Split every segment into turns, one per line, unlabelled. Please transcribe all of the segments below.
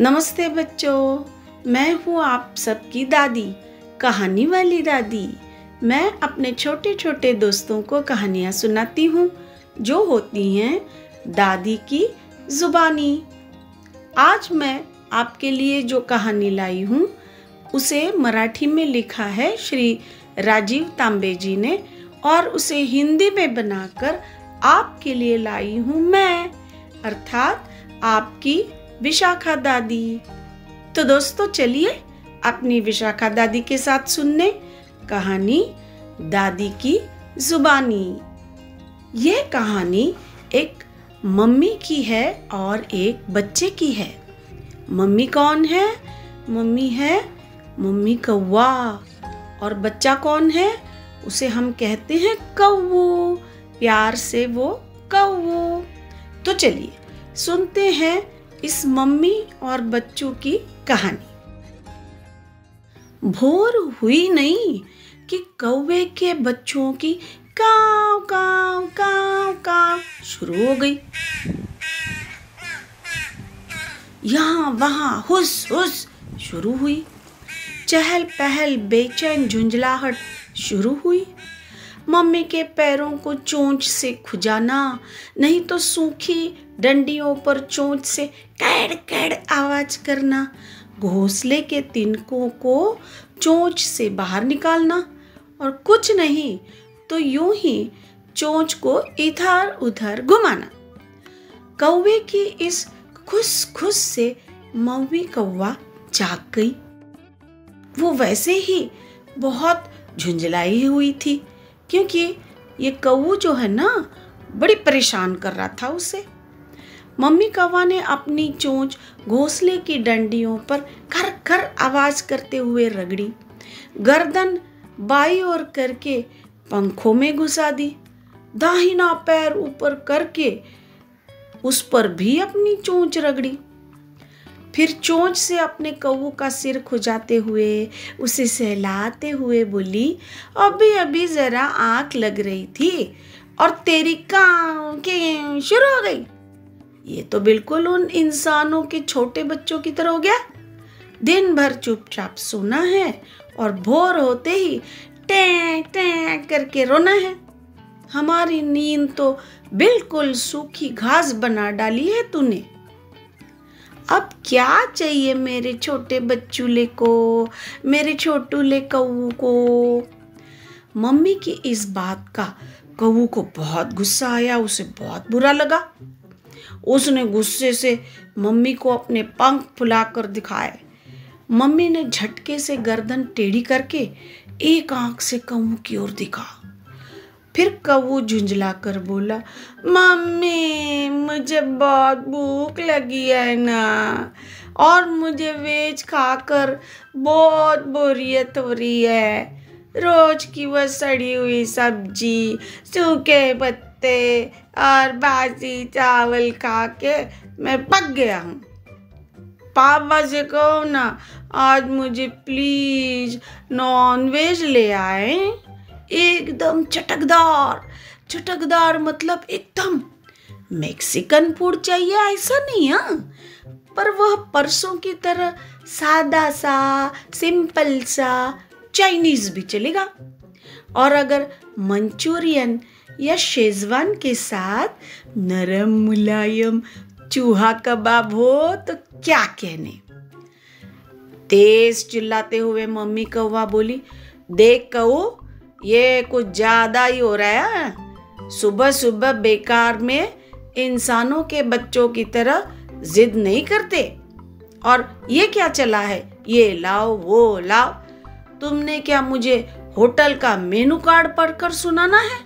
नमस्ते बच्चों, मैं हूँ आप सबकी दादी, कहानी वाली दादी। मैं अपने छोटे छोटे दोस्तों को कहानियाँ सुनाती हूँ जो होती हैं दादी की जुबानी। आज मैं आपके लिए जो कहानी लाई हूँ उसे मराठी में लिखा है श्री राजीव तांबे जी ने और उसे हिंदी में बनाकर आपके लिए लाई हूँ मैं, अर्थात आपकी विशाखा दादी। तो दोस्तों चलिए अपनी विशाखा दादी के साथ सुनने कहानी दादी की जुबानी। ये कहानी एक मम्मी की है और एक बच्चे की है। मम्मी कौन है? मम्मी है मम्मी कौवा, और बच्चा कौन है? उसे हम कहते हैं कौवू, प्यार से वो कौवू। तो चलिए सुनते हैं इस मम्मी और बच्चों की कहानी। भोर हुई नहीं कि कौवे के बच्चों की काव काव काव काव शुरू हो गई। यहाँ वहाँ हुस हुस शुरू हुई। चहल पहल बेचैन झुंझलाहट शुरू हुई। मम्मी के पैरों को चोंच से खुजाना, नहीं तो सूखी डंडियों पर चोंच से कैड़ कैड़ आवाज करना, घोंसले के तिनकों को चोंच से बाहर निकालना, और कुछ नहीं तो यूं ही चोंच को इधर उधर घुमाना। कौवे की इस खुस खुस से मम्मी कौवा जाग गई। वो वैसे ही बहुत झुंझलाई हुई थी क्योंकि ये कौवा जो है ना बड़ी परेशान कर रहा था उसे। मम्मी कौवा ने अपनी चोंच घोंसले की डंडियों पर खर खर आवाज करते हुए रगड़ी, गर्दन बाई ओर करके पंखों में घुसा दी, दाहिना पैर ऊपर करके उस पर भी अपनी चोंच रगड़ी। फिर चोंच से अपने कौवे का सिर खुजाते हुए उसे सहलाते हुए बोली, अभी अभी जरा आंख लग रही थी और तेरी काव के शुरू हो गई। ये तो बिल्कुल उन इंसानों के छोटे बच्चों की तरह हो गया। दिन भर चुपचाप सोना है और भोर होते ही टें टें करके रोना है। हमारी नींद तो बिल्कुल सूखी घास बना डाली है तूने। अब क्या चाहिए मेरे छोटे बच्चूले को, मेरे छोटूले कौवे को? मम्मी की इस बात का कौवे को बहुत गुस्सा आया, उसे बहुत बुरा लगा। उसने गुस्से से मम्मी को अपने पंख फुलाकर दिखाए। मम्मी ने झटके से गर्दन टेढ़ी करके एक आंख से कौवे की ओर दिखा। फिर कौवा झुंझला कर बोला, मम्मी मुझे बहुत भूख लगी है ना, और मुझे वेज खाकर बहुत बोरियत हो रही है। रोज की वह सड़ी हुई सब्जी, सूखे पत्ते और बासी चावल खा के मैं पक गया हूँ। पापा से कहो ना आज मुझे प्लीज नॉन वेज ले आए, एकदम चटकदार। चटकदार मतलब एकदम मेक्सिकन फूड चाहिए, ऐसा नहीं हाँ, पर वह परसों की तरह सादा सा सिंपल सा चाइनीज भी चलेगा। और अगर मंचूरियन या शेजवान के साथ नरम मुलायम चूहा कबाब हो तो क्या कहने। तेज चिल्लाते हुए मम्मी कौवा बोली, देख कौवा ये कुछ ज्यादा ही हो रहा है। सुबह सुबह बेकार में इंसानों के बच्चों की तरह जिद नहीं करते। और ये क्या चला है, ये लाओ वो लाओ। तुमने क्या मुझे होटल का मेनू कार्ड पढ़कर सुनाना है?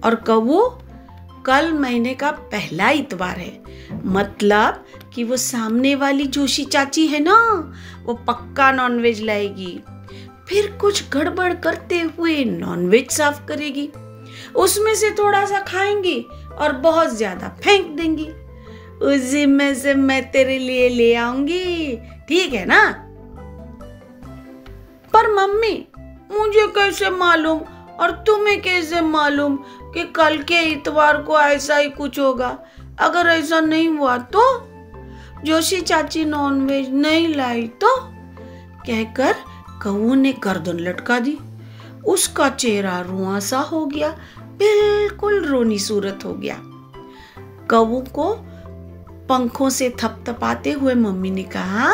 और कौवा कल महीने का पहला इतवार है, मतलब कि वो सामने वाली जोशी चाची है ना, वो पक्का नॉनवेज लाएगी। फिर कुछ गड़बड़ करते हुए नॉनवेज साफ करेगी, उसमें से थोड़ा सा खाएंगी और बहुत ज्यादा फेंक देंगी। उसी में से मैं तेरे लिए ले आऊंगी, ठीक है ना? पर मम्मी मुझे कैसे मालूम और तुम्हें कैसे मालूम कि कल के इतवार को ऐसा ही कुछ होगा? अगर ऐसा नहीं हुआ तो? जोशी चाची नॉनवेज नहीं लाई तो, कहकर कौऊ ने गर्दन लटका दी। उसका चेहरा रुआं सा हो गया, बिल्कुल रोनी सूरत हो गया। कौऊ को पंखों से थपथपाते हुए मम्मी ने कहा,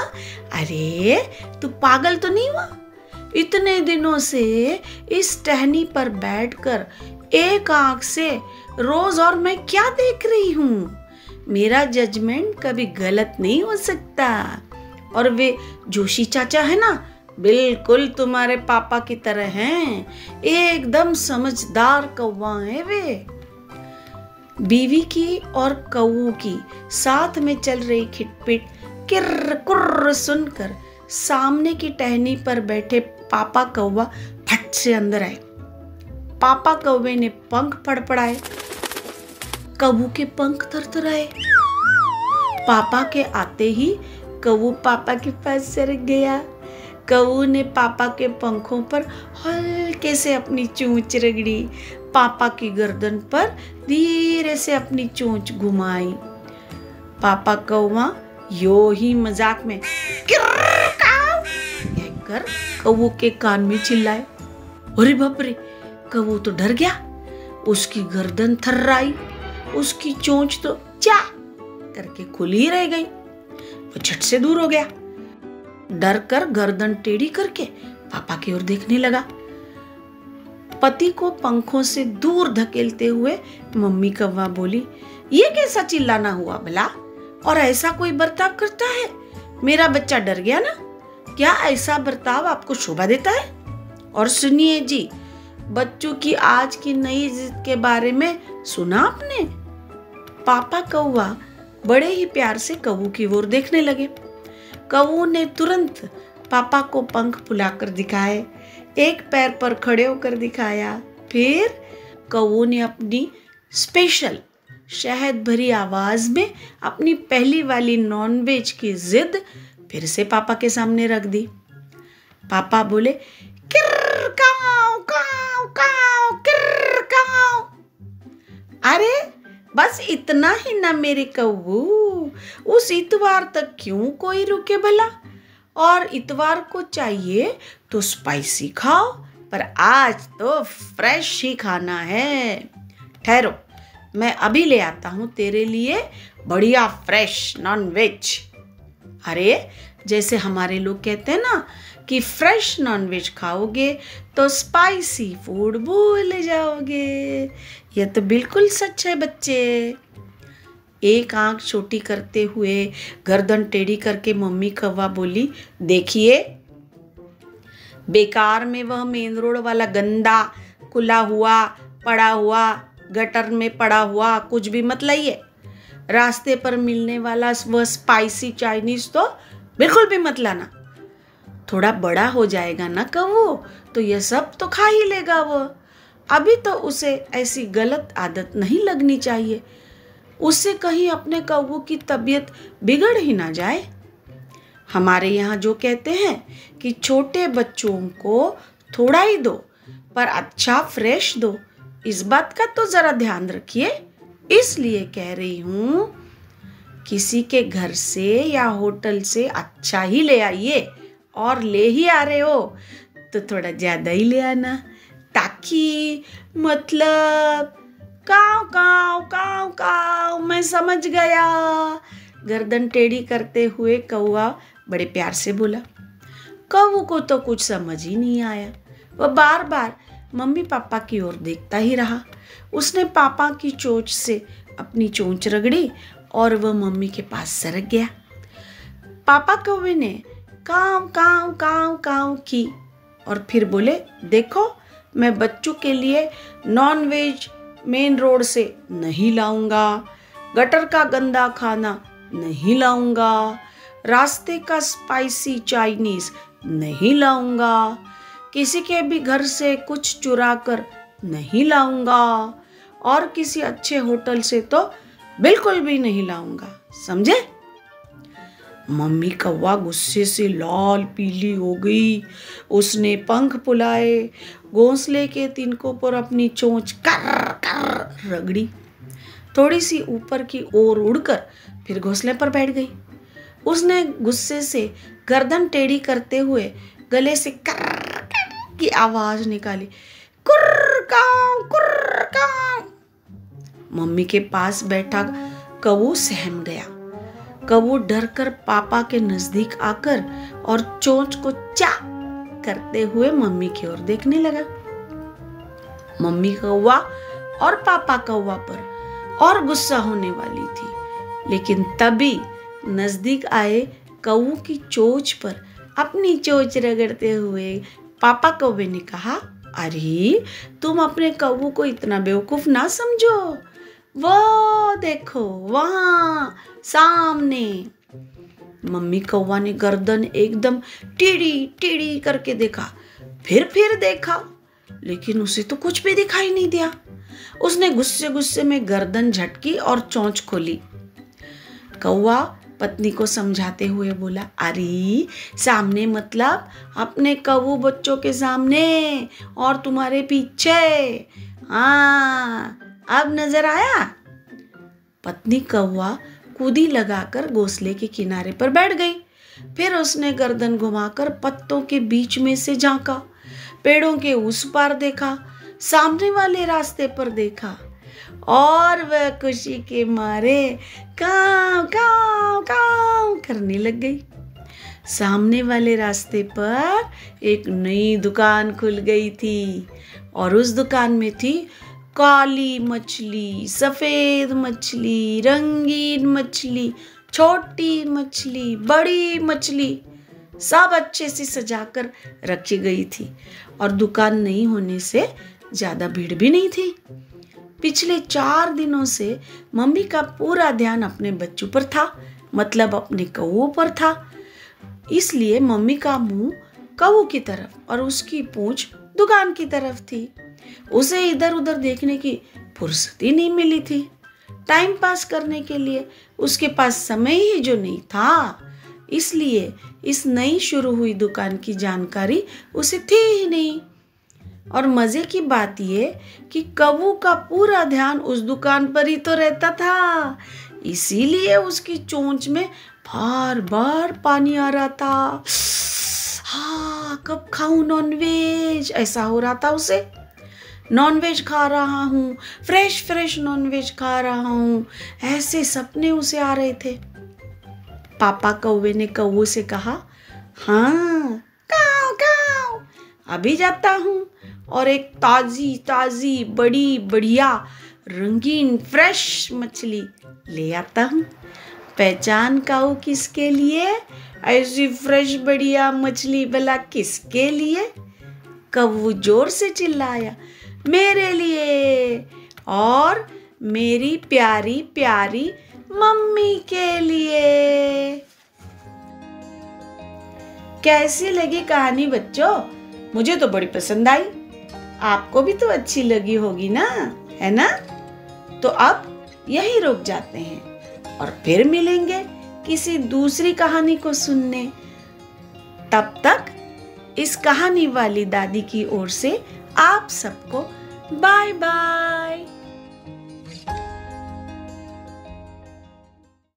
अरे तू पागल तो नहीं हुआ? इतने दिनों से इस टहनी पर बैठकर एक आंख से रोज और मैं क्या देख रही हूँ? मेरा जजमेंट कभी गलत नहीं हो सकता। और वे जोशी चाचा है ना, बिल्कुल तुम्हारे पापा की तरह हैं, एकदम समझदार कौवा है वे। बीवी की और कौऊ की साथ में चल रही खिटपिट किर्र कुर्र सुनकर सामने की टहनी पर बैठे पापा कौवा फट से अंदर आए। पापा कौवे ने पंख फड़फड़ाए, कौऊ के पंख थरथराए। पापा के आते ही कौऊ पापा के पास सरक गया। कौऊ ने पापा के पंखों पर हल्के से अपनी चोंच रगड़ी, पापा की गर्दन पर धीरे से अपनी चोंच घुमाई। पापा कौवा यो ही मजाक में किर्र काऊ कहकर कौऊ के कान में चिल्लाए। अरे बाप रे, कौऊ तो डर गया, उसकी गर्दन थर्राई, उसकी चोंच तो चा करके खुली रह गई। वो झट से दूर हो गया, डर कर गर्दन टेढ़ी करके पापा की ओर देखने लगा। पति को पंखों से दूर धकेलते हुए मम्मी कौवा बोली, ये कैसा चिल्लाना हुआ भला? और ऐसा कोई बर्ताव करता है? मेरा बच्चा डर गया ना? क्या ऐसा बर्ताव आपको शोभा देता है? और सुनिए जी, बच्चों की आज की नई जिद के बारे में सुना आपने? पापा कौवा बड़े ही प्यार से कौऊ की ओर देखने लगे। कौऊ ने तुरंत पापा को पंख फुलाकर दिखाए, एक पैर पर खड़े होकर दिखाया। फिर कौऊ ने अपनी स्पेशल शहद भरी आवाज में अपनी पहली वाली नॉनवेज की जिद फिर से पापा के सामने रख दी। पापा बोले, किर्र काऊ काऊ काऊ किर्र काऊ। अरे बस इतना ही ना मेरे कौऊ, उस इतवार तक क्यों कोई रुके भला? और इतवार को चाहिए तो स्पाइसी खाओ, पर आज तो फ्रेश ही खाना है। ठहरो, मैं अभी ले आता हूँ तेरे लिए बढ़िया फ्रेश नॉनवेज। अरे जैसे हमारे लोग कहते हैं ना कि फ्रेश नॉनवेज खाओगे तो स्पाइसी फूड भूल जाओगे। यह तो बिल्कुल सच है बच्चे। एक आंख छोटी करते हुए गर्दन टेढ़ी करके मम्मी कौवा बोली, देखिए बेकार में वह मेन रोड वाला गंदा खुला हुआ पड़ा हुआ गटर में पड़ा हुआ कुछ भी मत लाइए। रास्ते पर मिलने वाला वह स्पाइसी चाइनीज तो बिल्कुल भी मत लाना। थोड़ा बड़ा हो जाएगा ना कौवा, तो यह सब तो खा ही लेगा वो। अभी तो उसे ऐसी गलत आदत नहीं लगनी चाहिए, उससे कहीं अपने कौवे की तबीयत बिगड़ ही ना जाए। हमारे यहाँ जो कहते हैं कि छोटे बच्चों को थोड़ा ही दो पर अच्छा फ्रेश दो, इस बात का तो जरा ध्यान रखिए। इसलिए कह रही हूँ, किसी के घर से या होटल से अच्छा ही ले आइए, और ले ही आ रहे हो तो थोड़ा ज्यादा ही ले आना, ताकि मतलब काव काव काव काव। मैं समझ गया। गर्दन टेढ़ी करते हुए कौवा बड़े प्यार से बोला। कौवे को तो कुछ समझ ही नहीं आया। वह बार बार मम्मी पापा की ओर देखता ही रहा। उसने पापा की चोंच से अपनी चोंच रगड़ी और वह मम्मी के पास सरक गया। पापा कौवे ने काव काव काव काव की और फिर बोले, देखो मैं बच्चों के लिए नॉनवेज मेन रोड से नहीं लाऊंगा, गटर का गंदा खाना नहीं लाऊंगा, रास्ते का स्पाइसी चाइनीज नहीं लाऊंगा, किसी के भी घर से कुछ चुरा कर नहीं लाऊंगा, और किसी अच्छे होटल से तो बिल्कुल भी नहीं लाऊंगा, समझे? मम्मी कौवा गुस्से से लाल पीली हो गई। उसने पंख फुलाए, घोंसले के तिनकों पर अपनी चोंच कर कर रगड़ी, थोड़ी सी ऊपर की ओर उड़कर फिर घोंसले पर बैठ गई। उसने गुस्से से गर्दन टेढ़ी करते हुए गले से कर्र की आवाज निकाली, कुर्र काऊ। मम्मी के पास बैठा कौवा सहम गया। कौवा डर कर पापा के नजदीक आकर और चोंच को चा करते हुए मम्मी की ओर देखने लगा। मम्मी कौवा और पापा कौवा पर और गुस्सा होने वाली थी, लेकिन तभी नजदीक आए कौवे की चोंच पर अपनी चोंच रगड़ते हुए पापा कौवे ने कहा, अरे तुम अपने कौवे को इतना बेवकूफ ना समझो, वो देखो वहां सामने। मम्मी कौवा ने गर्दन एकदम टेढ़ी टेढ़ी करके देखा, फिर देखा, लेकिन उसे तो कुछ भी दिखाई नहीं दिया। उसने गुस्से गुस्से में गर्दन झटकी और चोंच खोली। कौवा पत्नी को समझाते हुए बोला, अरे सामने मतलब अपने कौवे बच्चों के सामने और तुम्हारे पीछे। हाँ, अब नजर आया। पत्नी कौवा कूदी लगाकर घोंसले के किनारे पर बैठ गई। फिर उसने गर्दन घुमाकर पत्तों के बीच में से झांका, पेड़ों के उस पार देखा, सामने वाले रास्ते पर देखा, और वह खुशी के मारे काव काव काव करने लग गई। सामने वाले रास्ते पर एक नई दुकान खुल गई थी और उस दुकान में थी काली मछली, सफेद मछली, रंगीन मछली, छोटी मछली, बड़ी मछली, सब अच्छे से सजाकर रखी गई थी और दुकान नहीं होने से ज्यादा भीड़ भी नहीं थी। पिछले 4 दिनों से मम्मी का पूरा ध्यान अपने बच्चों पर था, मतलब अपने कौवे पर था। इसलिए मम्मी का मुंह कौवे की तरफ और उसकी पूंछ दुकान की तरफ थी। उसे इधर उधर देखने की फुर्सत ही नहीं मिली थी। टाइम पास करने के लिए उसके पास समय ही जो नहीं था, इसलिए इस नई शुरू हुई दुकान की जानकारी उसे थी ही नहीं। और मजे की बात ये कि कौवे का पूरा ध्यान उस दुकान पर ही तो रहता था, इसीलिए उसकी चोंच में बार बार पानी आ रहा था। हाँ, कब खाऊं नॉनवेज, ऐसा हो रहा था उसे। नॉनवेज खा रहा हूँ, फ्रेश नॉनवेज खा रहा हूँ, ऐसे सपने उसे आ रहे थे। पापा कौवे ने कौवे से कहा, हाँ काव काव, अभी जाता हूँ और एक ताजी ताजी बड़ी बढ़िया रंगीन फ्रेश मछली ले आता हूँ। पहचान काऊ किसके लिए? ऐसी फ्रेश बढ़िया मछली भला किसके लिए? कौवा जोर से चिल्लाया, मेरे लिए और मेरी प्यारी प्यारी मम्मी के लिए। कैसी लगी कहानी बच्चों? मुझे तो बड़ी पसंद आई, आपको भी तो अच्छी लगी होगी ना, है ना? तो अब यही रुक जाते हैं और फिर मिलेंगे किसी दूसरी कहानी को सुनने। तब तक इस कहानी वाली दादी की ओर से आप सबको बाय बाय।